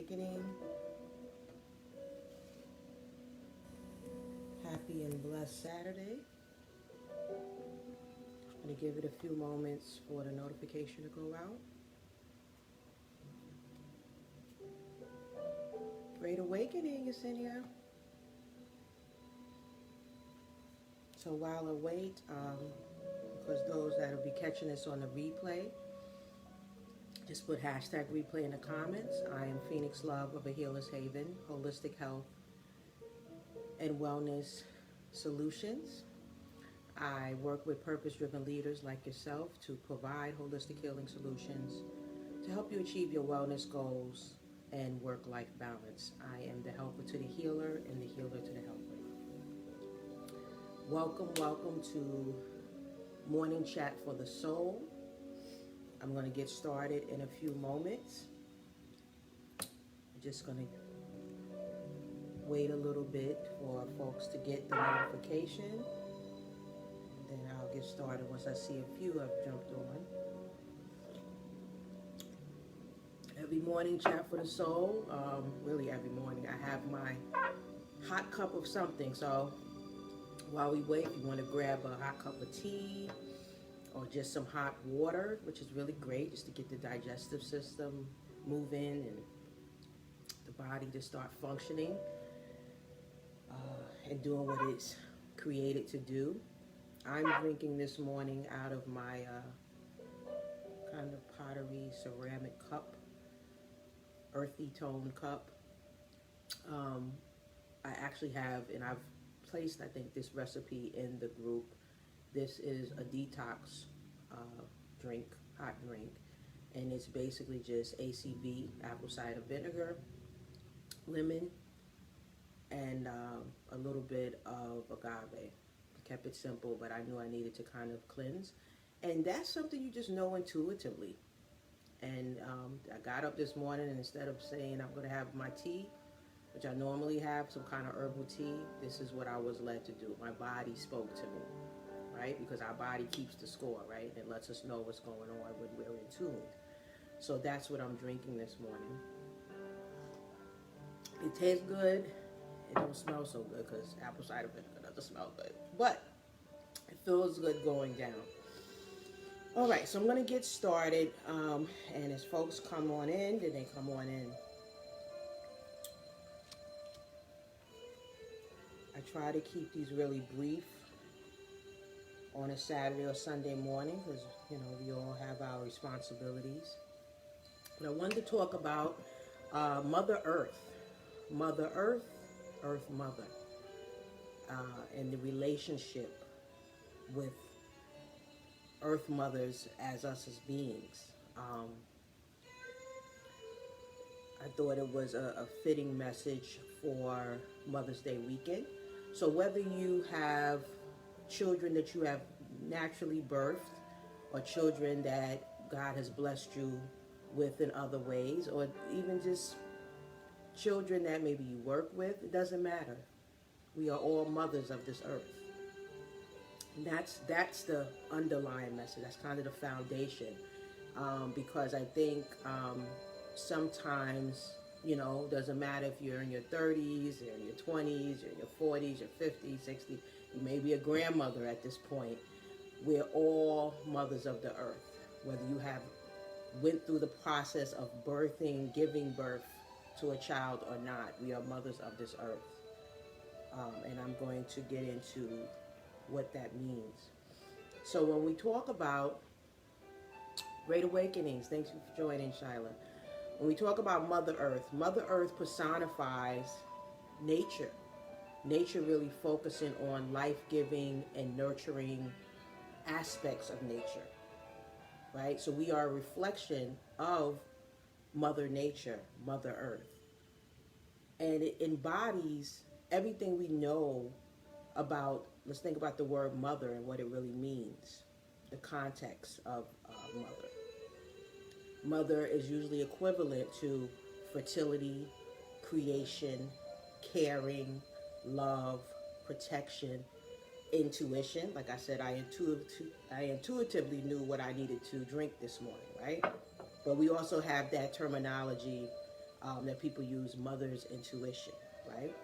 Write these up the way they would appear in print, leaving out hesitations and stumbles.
Awakening. Happy and blessed Saturday. I'm going to give it a few moments for the notification to go out. Great Awakening is in here. So while I wait, because those that will be catching this on the replay, just put hashtag replay in the comments. I am Phoenix Love of a Healer's Haven, Holistic Health and Wellness Solutions. I work with purpose-driven leaders like yourself to provide holistic healing solutions to help you achieve your wellness goals and work-life balance. I am the helper to the healer and the healer to the helper. Welcome to Morning Chat for the Soul. I'm going to get started in a few moments. I'm just going to wait a little bit for folks to get the notification. Then I'll get started once I see a few have jumped on. Every morning, Chat for the Soul, really every morning, I have my hot cup of something. So while we wait, if you want to grab a hot cup of tea or just some hot water, which is really great just to get the digestive system moving and the body to start functioning and doing what it's created to do. I'm drinking this morning out of my kind of pottery ceramic cup, earthy tone cup. I actually have, and I've placed, I think, this recipe in the group. This is a detox drink, hot drink, and it's basically just ACV, apple cider vinegar, lemon, and a little bit of agave. Kept it simple, but I knew I needed to kind of cleanse. And that's something you just know intuitively. And I got up this morning, and instead of saying I'm going to have my tea, which I normally have, some kind of herbal tea, this is what I was led to do. My body spoke to me, right? Because our body keeps the score, right? It lets us know what's going on when we're in tune. So that's what I'm drinking this morning. It tastes good. It don't smell so good because apple cider vinegar doesn't smell good. But it feels good going down. All right, so I'm going to get started. And as folks come on in, then they come on in. I try to keep these really brief on a Saturday or Sunday morning because, you know, we all have our responsibilities. But I wanted to talk about Mother Earth. Mother Earth, Earth Mother, and the relationship with Earth Mothers as us as beings. I thought it was a fitting message for Mother's Day weekend. So whether you have children that you have naturally birthed or children that God has blessed you with in other ways, or even just children that maybe you work with, it doesn't matter. We are all mothers of this earth. And that's the underlying message. That's kind of the foundation. Because I think sometimes, you know, doesn't matter if you're in your 30s, you're in your 20s, you're in your 40s, your 50s, 60s, you may be a grandmother at this point. We're all mothers of the earth. Whether you have went through the process of birthing, giving birth to a child or not, we are mothers of this earth. And I'm going to get into what that means. So when we talk about Great Awakenings, thanks for joining, Shyla. When we talk about Mother Earth personifies nature. Nature really focusing on life-giving and nurturing aspects of nature, right? So we are a reflection of Mother Nature, Mother Earth. And it embodies everything we know about, let's think about the word mother and what it really means, the context of mother. Mother is usually equivalent to fertility, creation, caring, love, protection, intuition. Like I said, I intuitively knew what I needed to drink this morning, right? But we also have that terminology that people use, mother's intuition, right?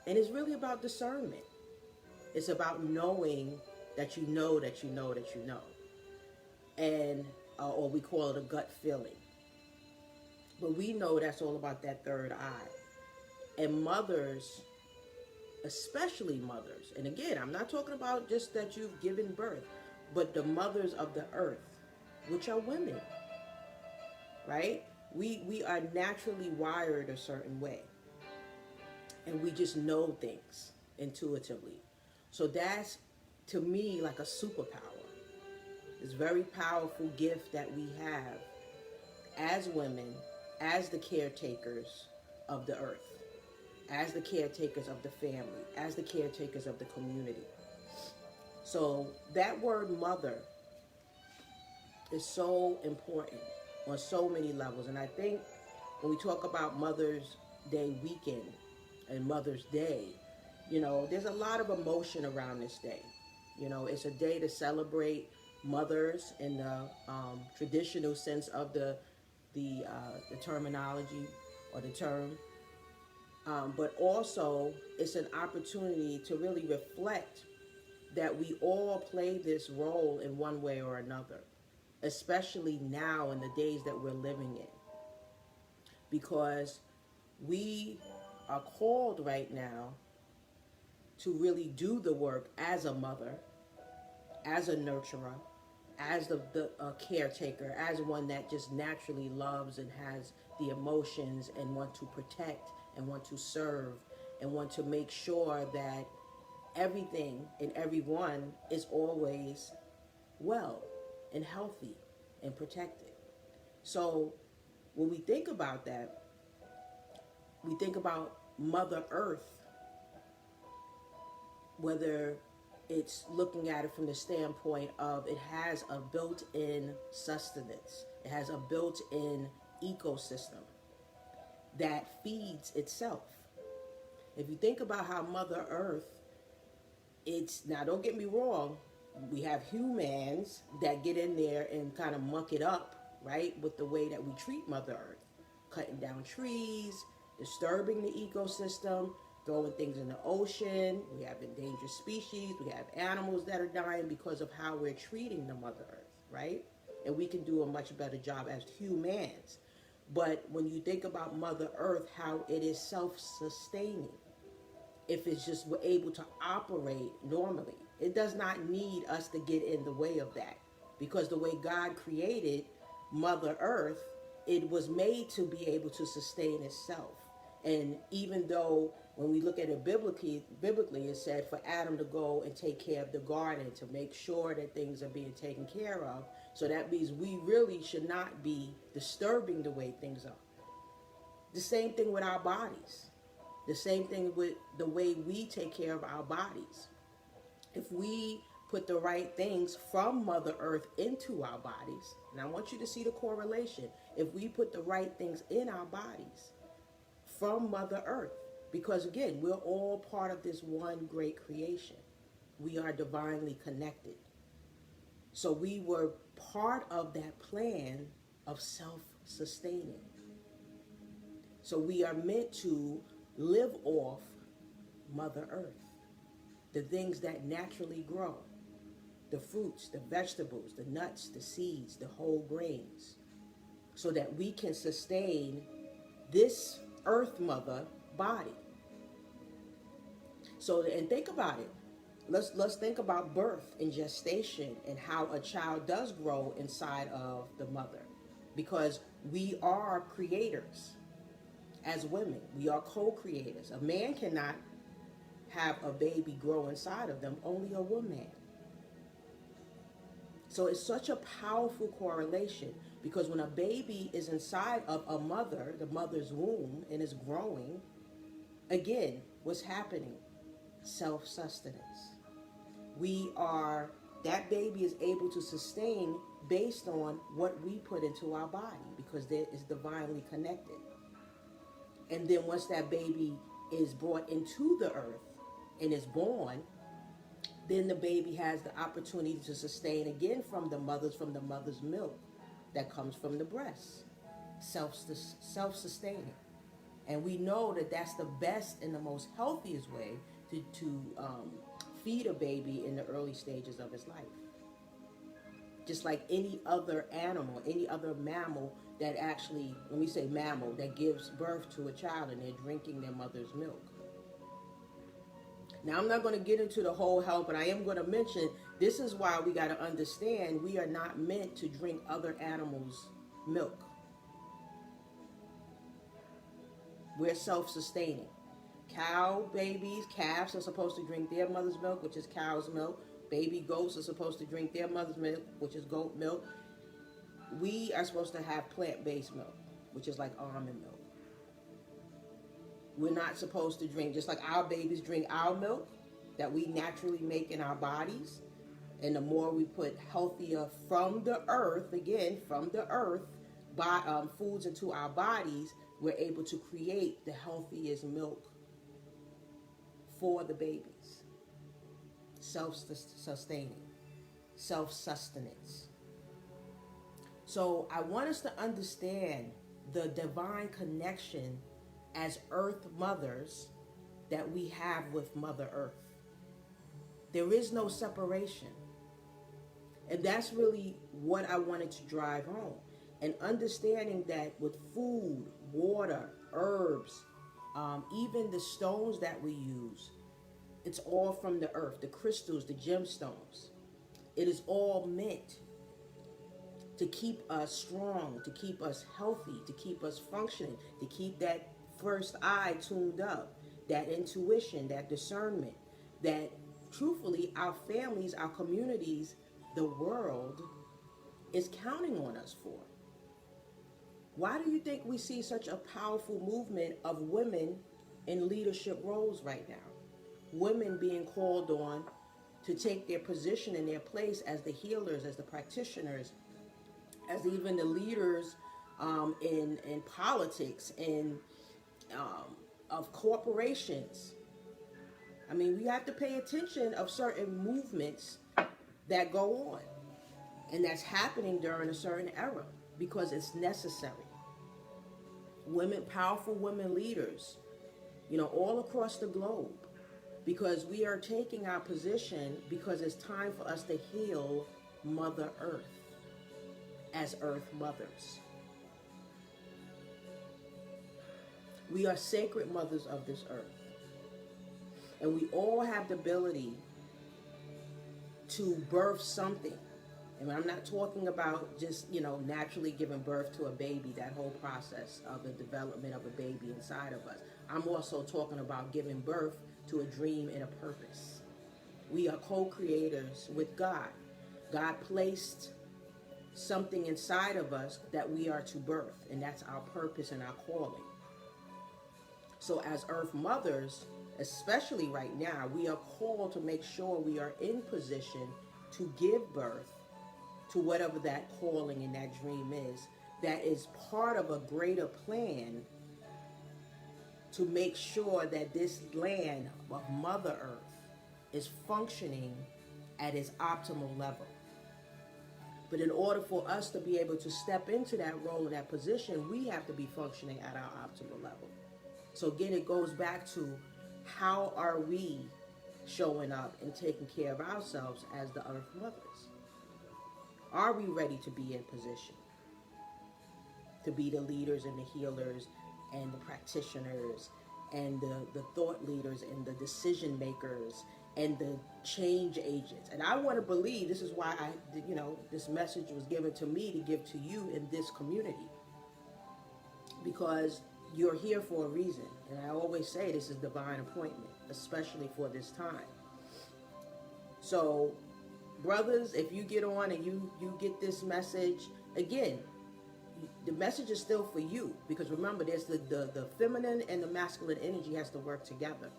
And it's really about discernment. It's about knowing that you know that you know that you know. And, or we call it a gut feeling. But we know that's all about that third eye. And mothers, especially mothers, and again, I'm not talking about just that you've given birth, but the mothers of the earth, which are women, right? We are naturally wired a certain way. And we just know things intuitively. So that's, to me, like a superpower. This very powerful gift that we have as women, as the caretakers of the earth, as the caretakers of the family, as the caretakers of the community. So that word mother is so important on so many levels. And I think when we talk about Mother's Day weekend and Mother's Day, there's a lot of emotion around this day. It's a day to celebrate mothers in the traditional sense of the terminology or the term. But also, it's an opportunity to really reflect that we all play this role in one way or another, especially now in the days that we're living in. Because we are called right now to really do the work as a mother, as a nurturer, as the caretaker, as one that just naturally loves and has the emotions and want to protect and want to serve and want to make sure that everything and everyone is always well and healthy and protected. So when we think about that, we think about Mother Earth, whether it's looking at it from the standpoint of it has a built-in sustenance. It has a built-in ecosystem that feeds itself. If you think about how Mother Earth, now don't get me wrong, we have humans that get in there and kind of muck it up, right, with the way that we treat Mother Earth, cutting down trees, disturbing the ecosystem, throwing things in the ocean. We have endangered species. We have animals that are dying because of how we're treating the Mother Earth, right? And we can do a much better job as humans. But when you think about Mother Earth, how it is self-sustaining, if it's just able to operate normally, it does not need us to get in the way of that. Because the way God created Mother Earth, it was made to be able to sustain itself. And even though when we look at it biblically, it said for Adam to go and take care of the garden, to make sure that things are being taken care of. So that means we really should not be disturbing the way things are. The same thing with our bodies. The same thing with the way we take care of our bodies. If we put the right things from Mother Earth into our bodies, and I want you to see the correlation, if we put the right things in our bodies from Mother Earth, because again, we're all part of this one great creation. We are divinely connected. So we were part of that plan of self-sustaining. So we are meant to live off Mother Earth, the things that naturally grow, the fruits, the vegetables, the nuts, the seeds, the whole grains, so that we can sustain this Earth Mother body. So, and think about it. Let's think about birth and gestation and how a child does grow inside of the mother, because we are creators. As women, we are co-creators. A man cannot have a baby grow inside of them, only a woman. So it's such a powerful correlation, because when a baby is inside of a mother, the mother's womb, and is growing, again, what's happening? Self-sustenance. That baby is able to sustain based on what we put into our body, because it is divinely connected. And then once that baby is brought into the earth and is born, then the baby has the opportunity to sustain again from the mother's milk that comes from the breast. self-sustaining. And we know that that's the best and the most healthiest way to feed a baby in the early stages of his life. Just like any other animal, any other mammal that actually, when we say mammal, that gives birth to a child and they're drinking their mother's milk. Now, I'm not going to get into the whole health, but I am going to mention this is why we got to understand we are not meant to drink other animals' milk. We're self-sustaining. Cow babies, calves are supposed to drink their mother's milk, which is cow's milk. Baby goats are supposed to drink their mother's milk, which is goat milk. We are supposed to have plant-based milk, which is like almond milk. We're not supposed to drink, just like our babies drink our milk that we naturally make in our bodies. And the more we put healthier from the earth, again, from the earth, foods into our bodies, we're able to create the healthiest milk for the babies. Self-sustaining, self-sustenance. So I want us to understand the divine connection as earth mothers that we have with Mother Earth. There is no separation. And that's really what I wanted to drive home. And understanding that with food, water, herbs, even the stones that we use, it's all from the earth, the crystals, the gemstones. It is all meant to keep us strong, to keep us healthy, to keep us functioning, to keep that first eye tuned up, that intuition, that discernment, that truthfully our families, our communities, the world is counting on us for. Why do you think we see such a powerful movement of women in leadership roles right now? Women being called on to take their position and their place as the healers, as the practitioners, as even the leaders in politics and of corporations. I mean, we have to pay attention of certain movements that go on, and that's happening during a certain era because it's necessary. Women, powerful women leaders, all across the globe, because we are taking our position because it's time for us to heal Mother Earth as Earth mothers. We are sacred mothers of this earth. And we all have the ability to birth something. And I'm not talking about just, naturally giving birth to a baby, that whole process of the development of a baby inside of us. I'm also talking about giving birth to a dream and a purpose. We are co-creators with God. God placed something inside of us that we are to birth, and that's our purpose and our calling. So as Earth mothers, especially right now, we are called to make sure we are in position to give birth to whatever that calling and that dream is, that is part of a greater plan to make sure that this land of Mother Earth is functioning at its optimal level. But in order for us to be able to step into that role and that position, we have to be functioning at our optimal level. So again, it goes back to how are we showing up and taking care of ourselves as the Earth Mothers? Are we ready to be in position to be the leaders and the healers and the practitioners and the thought leaders and the decision makers and the change agents? And I want to believe this is why this message was given to me to give to you in this community, because you're here for a reason. And I always say this is divine appointment, especially for this time. So, brothers, if you get on and you get this message, again, the message is still for you. Because remember, there's the feminine and the masculine energy has to work together.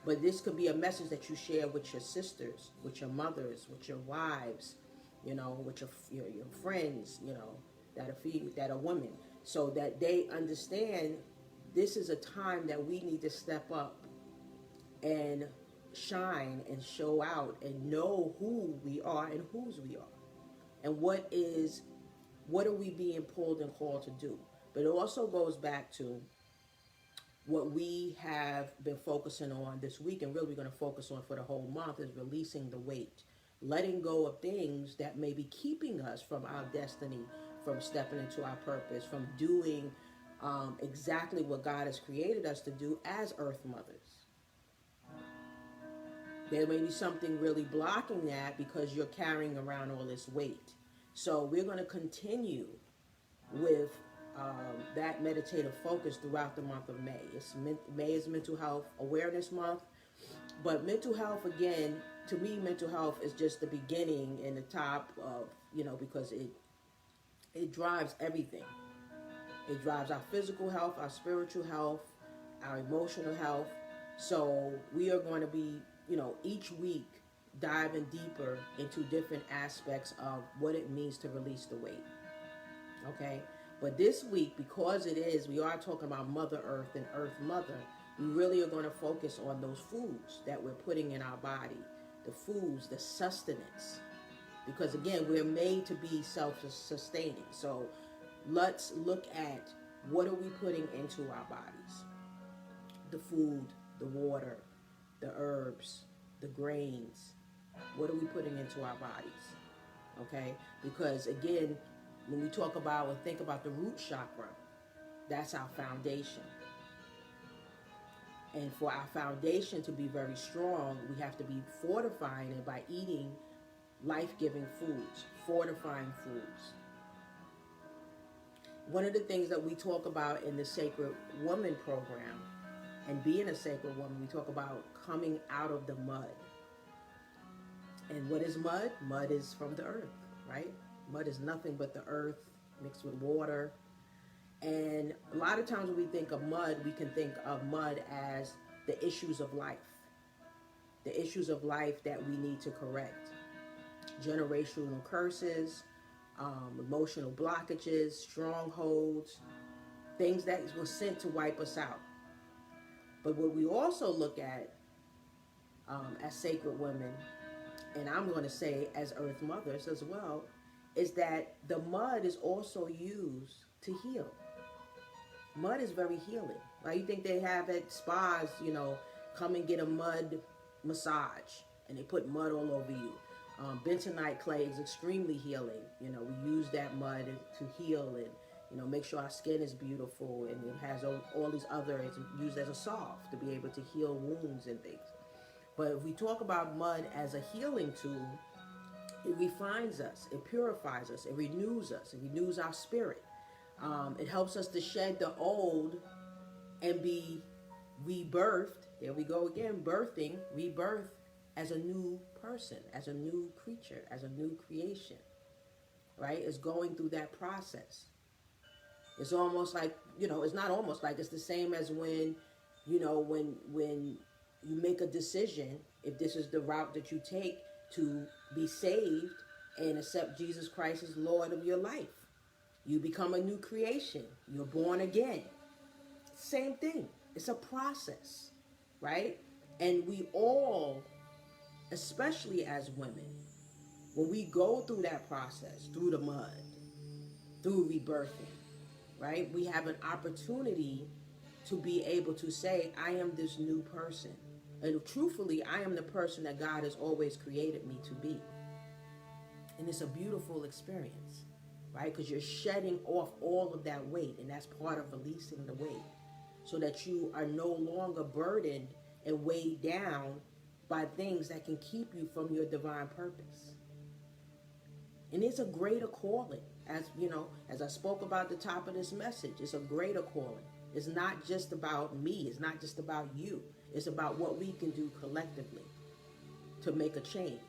But this could be a message that you share with your sisters, with your mothers, with your wives, with your friends, that are women, so that they understand this is a time that we need to step up and shine and show out and know who we are and whose we are, and what is what are we being pulled and called to do? But it also goes back to what we have been focusing on this week, and really we're going to focus on for the whole month, is releasing the weight, letting go of things that may be keeping us from our destiny, from stepping into our purpose, from doing exactly what God has created us to do as earth mothers. There may be something really blocking that because you're carrying around all this weight. So we're going to continue with that meditative focus throughout the month of May. May is Mental Health Awareness Month, but mental health, again, to me, mental health is just the beginning and the top of, because it drives everything. It drives our physical health, our spiritual health, our emotional health. So we are going to be, each week diving deeper into different aspects of what it means to release the weight. Okay? But this week, because we are talking about Mother Earth and Earth Mother, we really are going to focus on those foods that we're putting in our body, the foods, the sustenance. Because again, we're made to be self-sustaining. So let's look at what are we putting into our bodies. The food, the water, the herbs, the grains. What are we putting into our bodies? Okay? Because again, when we talk about and think about the root chakra, that's our foundation. And for our foundation to be very strong, we have to be fortifying it by eating life-giving foods, fortifying foods. One of the things that we talk about in the Sacred Woman program, and being a sacred woman, we talk about coming out of the mud. And what is mud? Mud is from the earth, right? Mud is nothing but the earth mixed with water. And a lot of times when we think of mud, we can think of mud as the issues of life. The issues of life that we need to correct. Generational curses, emotional blockages, strongholds, things that were sent to wipe us out. But what we also look at as sacred women, and I'm going to say as earth mothers as well, is that the mud is also used to heal. Mud is very healing. Right? You think they have at spas, come and get a mud massage, and they put mud all over you. Bentonite clay is extremely healing. We use that mud to heal and, make sure our skin is beautiful, and it has all these other, it's used as a salve to be able to heal wounds and things. But if we talk about mud as a healing tool, it refines us, it purifies us, it renews our spirit. It helps us to shed the old and be rebirthed. There we go again, rebirth as a new person, as a new creature, as a new creation, right? It's going through that process. It's almost like, it's not almost like, it's the same as when, when you make a decision, if this is the route that you take to be saved and accept Jesus Christ as Lord of your life. You become a new creation. You're born again. Same thing. It's a process, right? And we all, especially as women, when we go through that process, through the mud, through rebirthing, right? We have an opportunity to be able to say, I am this new person. And truthfully, I am the person that God has always created me to be. And it's a beautiful experience, right? Because you're shedding off all of that weight, and that's part of releasing the weight, so that you are no longer burdened and weighed down by things that can keep you from your divine purpose. And it's a greater calling. As I spoke about at the top of this message, it's a greater calling. It's not just about me. It's not just about you. It's about what we can do collectively to make a change,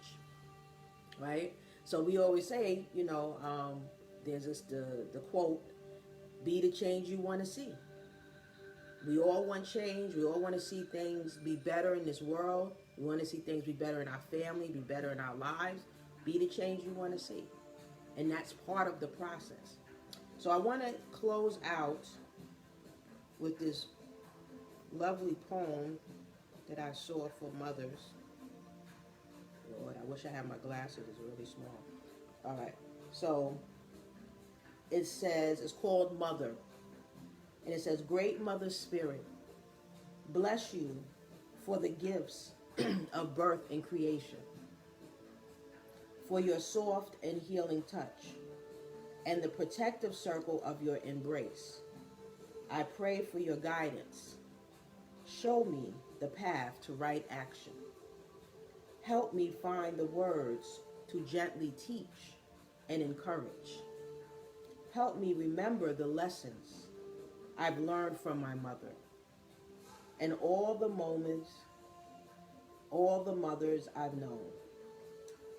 right? So we always say, there's the quote, be the change you want to see. We all want change. We all want to see things be better in this world. We want to see things be better in our family, be better in our lives. Be the change you want to see. And that's part of the process. So I want to close out with this lovely poem that I saw for mothers. Lord, I wish I had my glasses. It's really small. All right. So it says, it's called Mother. And it says, Great Mother Spirit, bless you for the gifts of birth and creation, for your soft and healing touch, and the protective circle of your embrace. I pray for your guidance. Show me the path to right action. Help me find the words to gently teach and encourage. Help me remember the lessons I've learned from my mother and all the moments, all the mothers I've known.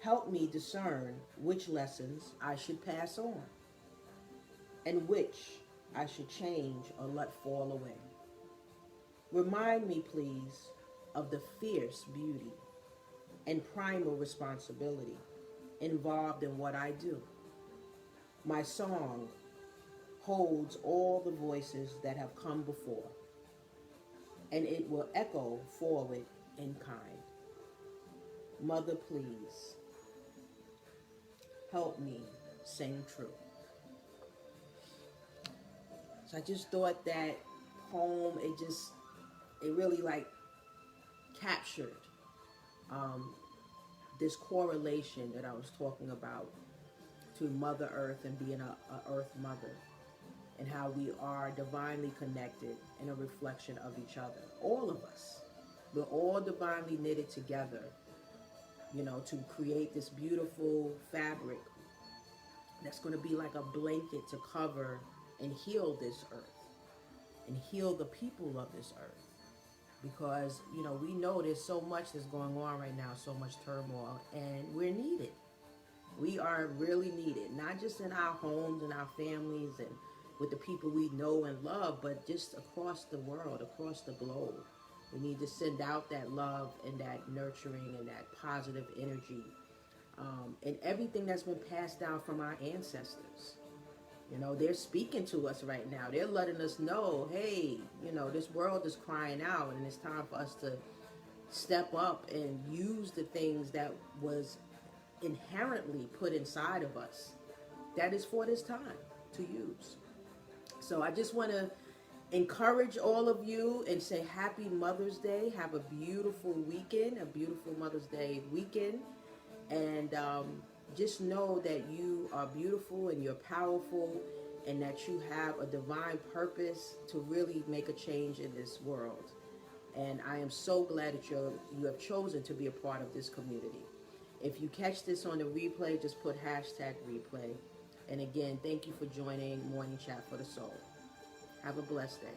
Help me discern which lessons I should pass on and which I should change or let fall away. Remind me, please, of the fierce beauty and primal responsibility involved in what I do. My song holds all the voices that have come before, and it will echo forward in kind. Mother, please, help me sing true. So I just thought that poem, it really like captured this correlation that I was talking about to Mother Earth and being a Earth Mother, and how we are divinely connected and a reflection of each other. All of us. We're all divinely knitted together, to create this beautiful fabric that's going to be like a blanket to cover and heal this earth and heal the people of this earth. Because, we know there's so much that's going on right now, so much turmoil, and we're needed. We are really needed, not just in our homes and our families and with the people we know and love, but just across the world, across the globe. We need to send out that love and that nurturing and that positive energy, and everything that's been passed down from our ancestors. They're speaking to us right now. They're letting us know, hey, this world is crying out, and it's time for us to step up and use the things that was inherently put inside of us that is for this time to use. So I just want to encourage all of you and say happy Mother's Day. Have a beautiful weekend, a beautiful Mother's Day weekend. And just know that you are beautiful and you're powerful, and that you have a divine purpose to really make a change in this world. And I am so glad that you have chosen to be a part of this community. If you catch this on the replay, just put #replay. And again, thank you for joining Morning Chat for the Soul. Have a blessed day.